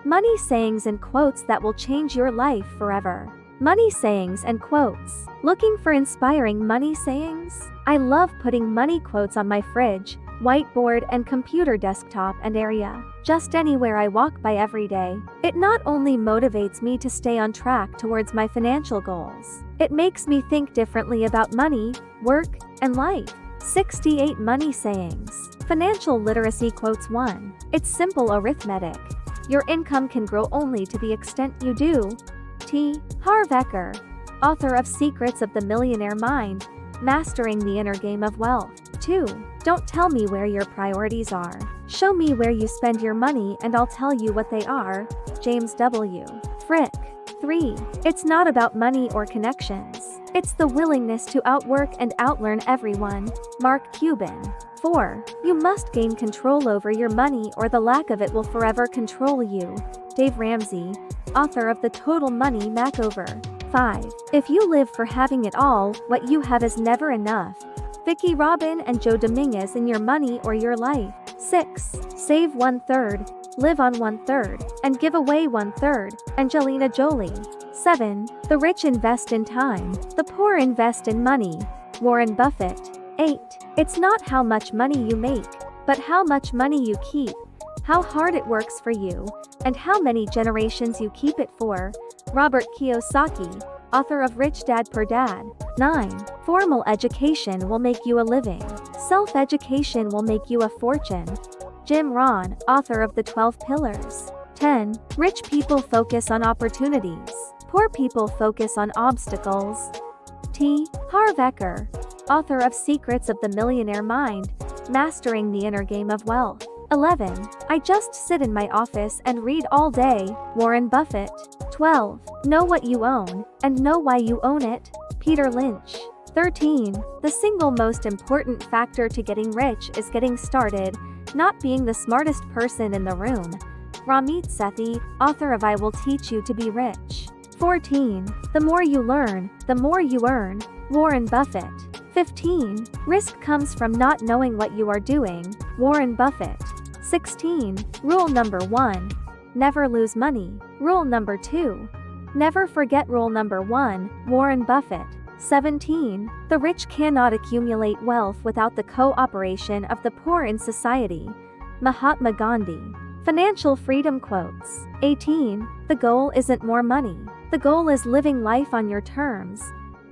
Money sayings and quotes that will change your life forever. Money sayings and quotes. Looking for inspiring money sayings? I love putting money quotes on my fridge, whiteboard and computer desktop and area. Just anywhere I walk by every day. It not only motivates me to stay on track towards my financial goals, it makes me think differently about money, work, and life. 68 money sayings. Financial literacy quotes. 1. It's simple arithmetic. Your income can grow only to the extent you do. T. Harv Eker, author of Secrets of the Millionaire Mind, Mastering the Inner Game of Wealth. 2. Don't tell me where your priorities are. Show me where you spend your money and I'll tell you what they are. James W. Frick. 3. It's not about money or connections. It's the willingness to outwork and outlearn everyone. Mark Cuban. 4. You must gain control over your money or the lack of it will forever control you. Dave Ramsey, author of The Total Money Makeover. 5. If you live for having it all, what you have is never enough. Vicki Robin and Joe Dominguez in Your Money or Your Life. 6. Save 1/3, live on 1/3, and give away 1/3. Angelina Jolie. 7. The rich invest in time, the poor invest in money. Warren Buffett. 8. It's not how much money you make, but how much money you keep, how hard it works for you, and how many generations you keep it for. Robert Kiyosaki, author of Rich Dad Poor Dad. 9. Formal education will make you a living. Self-education will make you a fortune. Jim Rohn, author of The 12 Pillars. 10. Rich people focus on opportunities. Poor people focus on obstacles. T. Harv Eker, author of Secrets of the Millionaire Mind, Mastering the Inner Game of Wealth. 11. I just sit in my office and read all day. Warren Buffett. 12. Know what you own, and know why you own it. Peter Lynch. 13. The single most important factor to getting rich is getting started, not being the smartest person in the room. Ramit Sethi, author of I Will Teach You to Be Rich. 14. The more you learn, the more you earn. Warren Buffett. 15. Risk comes from not knowing what you are doing. Warren Buffett. 16. Rule number 1. Never lose money. Rule number 2. Never forget rule number 1. Warren Buffett. 17. The rich cannot accumulate wealth without the cooperation of the poor in society. Mahatma Gandhi. Financial freedom quotes. 18. The goal isn't more money. The goal is living life on your terms.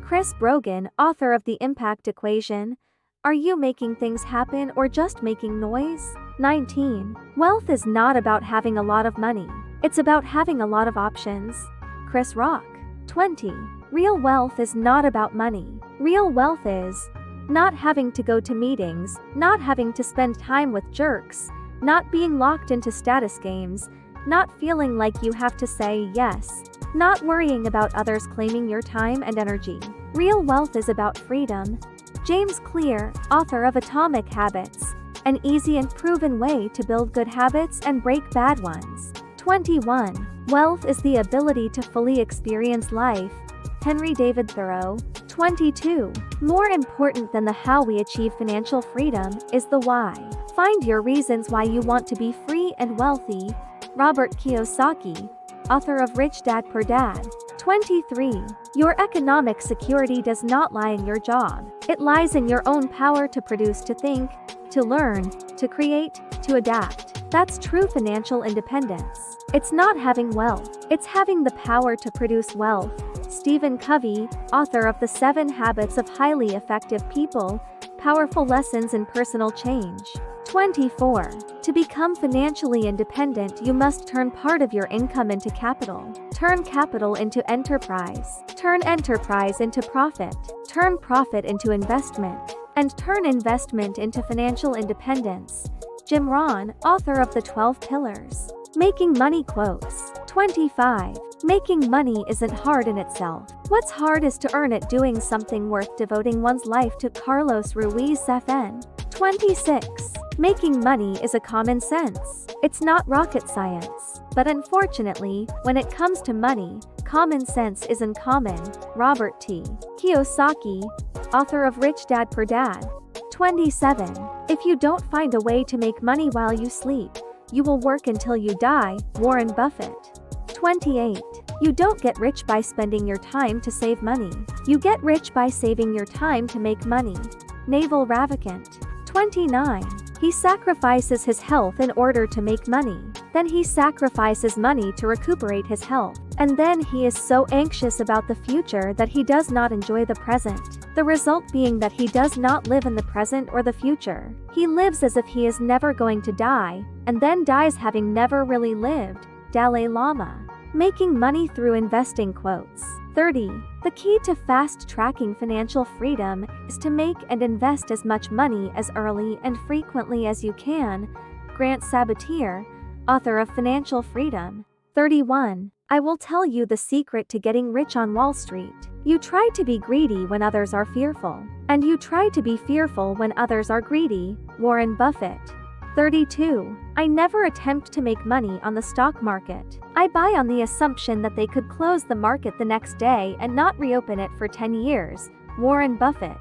Chris Brogan, author of The Impact Equation. Are you making things happen or just making noise? 19. Wealth is not about having a lot of money. It's about having a lot of options. Chris Rock. 20. Real wealth is not about money. Real wealth is not having to go to meetings, not having to spend time with jerks, not being locked into status games, not feeling like you have to say yes, not worrying about others claiming your time and energy. Real wealth is about freedom. James Clear, author of Atomic Habits, an easy and proven way to build good habits and break bad ones. 21. Wealth is the ability to fully experience life. Henry David Thoreau. 22. More important than the how we achieve financial freedom is the why. Find your reasons why you want to be free and wealthy. Robert Kiyosaki, author of Rich Dad Poor Dad. 23. Your economic security does not lie in your job. It lies in your own power to produce, to think, to learn, to create, to adapt. That's true financial independence. It's not having wealth. It's having the power to produce wealth. Stephen Covey, author of The 7 Habits of Highly Effective People, Powerful Lessons in Personal Change. 24. To become financially independent, you must turn part of your income into capital. Turn capital into enterprise. Turn enterprise into profit. Turn profit into investment. And turn investment into financial independence. Jim Rohn, author of The 12 Pillars. Making money quotes. 25. Making money isn't hard in itself. What's hard is to earn it doing something worth devoting one's life to. Carlos Ruiz Zafón. 26. Making money is a common sense. It's not rocket science. But unfortunately, when it comes to money, common sense isn't common. Robert T. Kiyosaki, author of Rich Dad Poor Dad. 27. If you don't find a way to make money while you sleep, You will work until you die, Warren Buffett. 28. You don't get rich by spending your time to save money. You get rich by saving your time to make money. Naval Ravikant. 29. He sacrifices his health in order to make money. Then he sacrifices money to recuperate his health. And then he is so anxious about the future that he does not enjoy the present. The result being that he does not live in the present or the future. He lives as if he is never going to die, and then dies having never really lived. Dalai Lama. Making money through investing quotes. 30. The key to fast-tracking financial freedom is to make and invest as much money as early and frequently as you can. Grant Sabatier, author of Financial Freedom. 31. I will tell you the secret to getting rich on Wall Street. You try to be greedy when others are fearful, and you try to be fearful when others are greedy. Warren Buffett. 32. I never attempt to make money on the stock market. I buy on the assumption that they could close the market the next day and not reopen it for 10 years. Warren Buffett.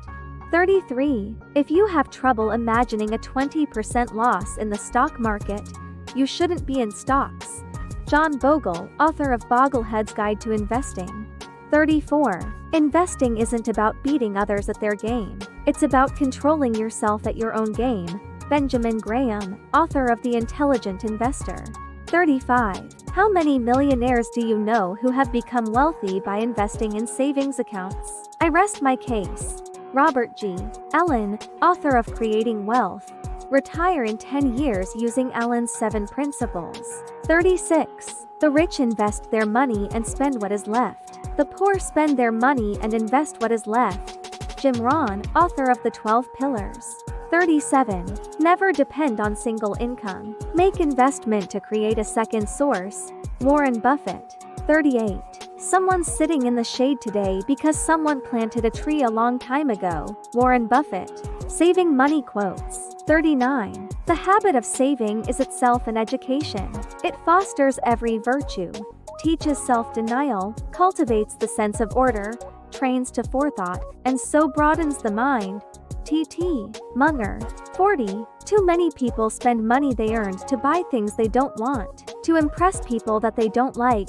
33. If you have trouble imagining a 20% loss in the stock market, you shouldn't be in stocks. John Bogle, author of Boglehead's Guide to Investing. 34. Investing isn't about beating others at their game. It's about controlling yourself at your own game. Benjamin Graham, author of The Intelligent Investor. 35. How many millionaires do you know who have become wealthy by investing in savings accounts? I rest my case. Robert G. Allen, author of Creating Wealth. Retire in 10 years using Allen's 7 principles. 36. The rich invest their money and spend what is left. The poor spend their money and invest what is left. Jim Rohn, author of The 12 Pillars. 37. Never depend on single income. Make investment to create a second source. Warren Buffett. 38. Someone's sitting in the shade today because someone planted a tree a long time ago. Warren Buffett. Saving money quotes. 39. The habit of saving is itself an education. It fosters every virtue, teaches self-denial, cultivates the sense of order, trains to forethought, and so broadens the mind. T.T. Munger. 40. Too many people spend money they earned to buy things they don't want, to impress people that they don't like.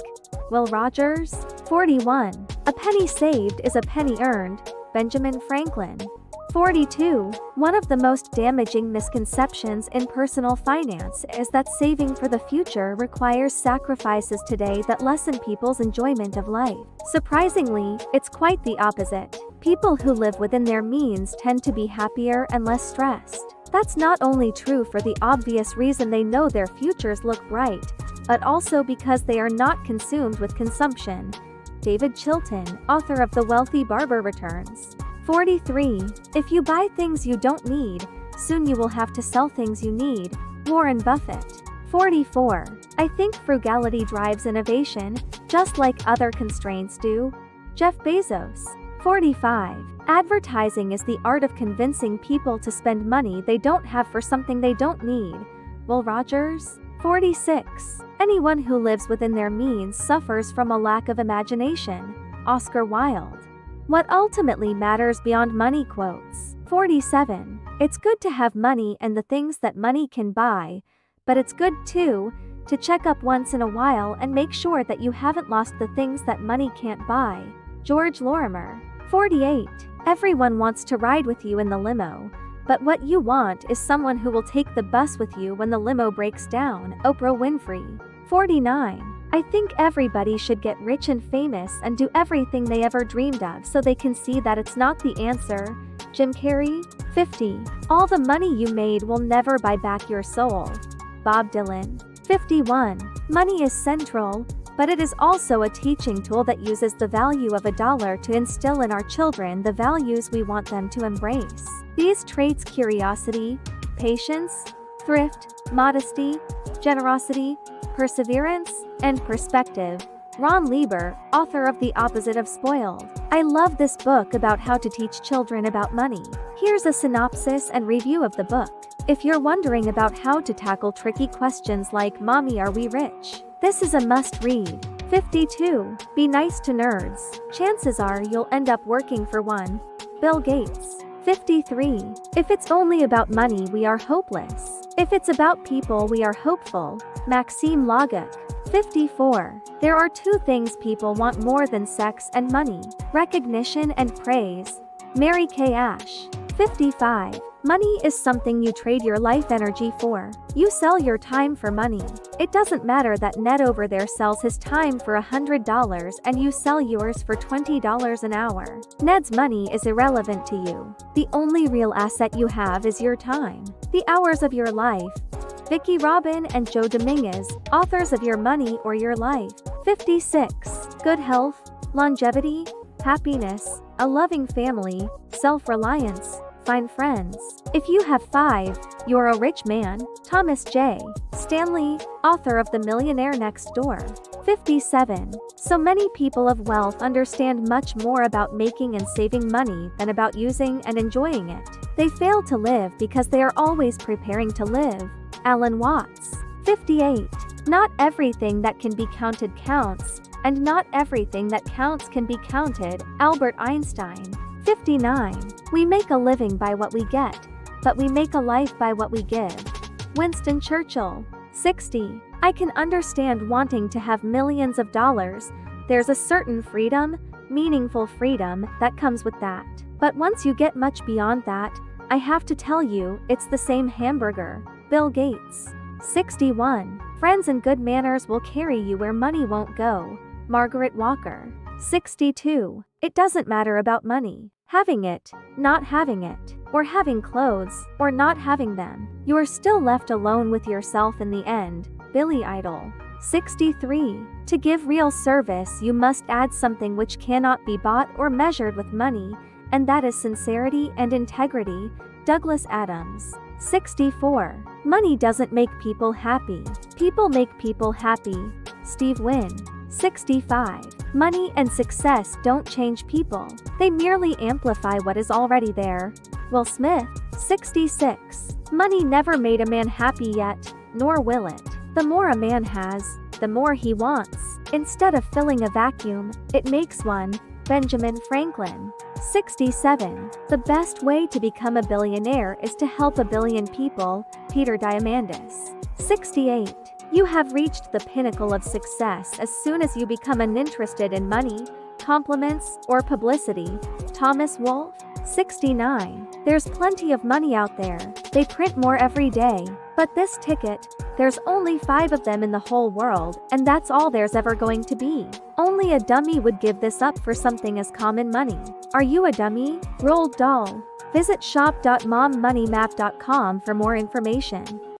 Will Rogers. 41. A penny saved is a penny earned. Benjamin Franklin. 42. One of the most damaging misconceptions in personal finance is that saving for the future requires sacrifices today that lessen people's enjoyment of life. Surprisingly, it's quite the opposite. People who live within their means tend to be happier and less stressed. That's not only true for the obvious reason they know their futures look bright, but also because they are not consumed with consumption. David Chilton, author of The Wealthy Barber Returns. 43. If you buy things you don't need, soon you will have to sell things you need. Warren Buffett. 44. I think frugality drives innovation, just like other constraints do. Jeff Bezos. 45. Advertising is the art of convincing people to spend money they don't have for something they don't need. Will Rogers. 46. Anyone who lives within their means suffers from a lack of imagination. Oscar Wilde. What ultimately matters beyond money quotes. 47. It's good to have money and the things that money can buy, but it's good too to check up once in a while and make sure that you haven't lost the things that money can't buy. George Lorimer. 48. Everyone wants to ride with you in the limo, but what you want is someone who will take the bus with you when the limo breaks down. Oprah Winfrey. 49. I think everybody should get rich and famous and do everything they ever dreamed of so they can see that it's not the answer. Jim Carrey. 50. All the money you made will never buy back your soul. Bob Dylan. 51. Money is central, but it is also a teaching tool that uses the value of $1 to instill in our children the values we want them to embrace. These traits: curiosity, patience, thrift, modesty, generosity, perseverance, and perspective. Ron Lieber, author of The Opposite of Spoiled. I love this book about how to teach children about money. Here's a synopsis and review of the book. If you're wondering about how to tackle tricky questions like "Mommy, are we rich?" this is a must-read. 52. Be nice to nerds. Chances are you'll end up working for one. Bill Gates. 53. If it's only about money, we are hopeless. If it's about people, we are hopeful. Maxime Laguk. 54. There are two things people want more than sex and money: recognition and praise. Mary Kay Ash. 55. Money is something you trade your life energy for. You sell your time for money. It doesn't matter that Ned over there sells his time for $100 and you sell yours for $20 an hour. Ned's money is irrelevant to you. The only real asset you have is your time. The hours of your life. Vicki Robin and Joe Dominguez, authors of Your Money or Your Life. 56. Good health, longevity, happiness, a loving family, self-reliance, find friends. If you have 5, you're a rich man. Thomas J. Stanley, author of The Millionaire Next Door. 57. So many people of wealth understand much more about making and saving money than about using and enjoying it. They fail to live because they are always preparing to live. Alan Watts. 58. Not everything that can be counted counts, and not everything that counts can be counted. Albert Einstein. 59. We make a living by what we get, but we make a life by what we give. Winston Churchill. 60. I can understand wanting to have millions of dollars. There's a certain freedom, meaningful freedom, that comes with that. But once you get much beyond that, I have to tell you, it's the same hamburger. Bill Gates. 61. Friends and good manners will carry you where money won't go. Margaret Walker. 62. It doesn't matter about money. Having it, not having it, or having clothes, or not having them. You are still left alone with yourself in the end. Billy Idol. 63. To give real service, you must add something which cannot be bought or measured with money, and that is sincerity and integrity. Douglas Adams. 64. Money doesn't make people happy. People make people happy. Steve Wynn. 65. Money and success don't change people. They merely amplify what is already there. Will Smith. 66. Money never made a man happy yet, nor will it. The more a man has, the more he wants. Instead of filling a vacuum, it makes one. Benjamin Franklin. 67. The best way to become a billionaire is to help a billion people. Peter Diamandis. 68. You have reached the pinnacle of success as soon as you become uninterested in money, compliments, or publicity. Thomas Wolfe. 69. There's plenty of money out there. They print more every day. But this ticket, there's only 5 of them in the whole world, and that's all there's ever going to be. Only a dummy would give this up for something as common money. Are you a dummy? Roald Dahl. Visit shop.mommoneymap.com for more information.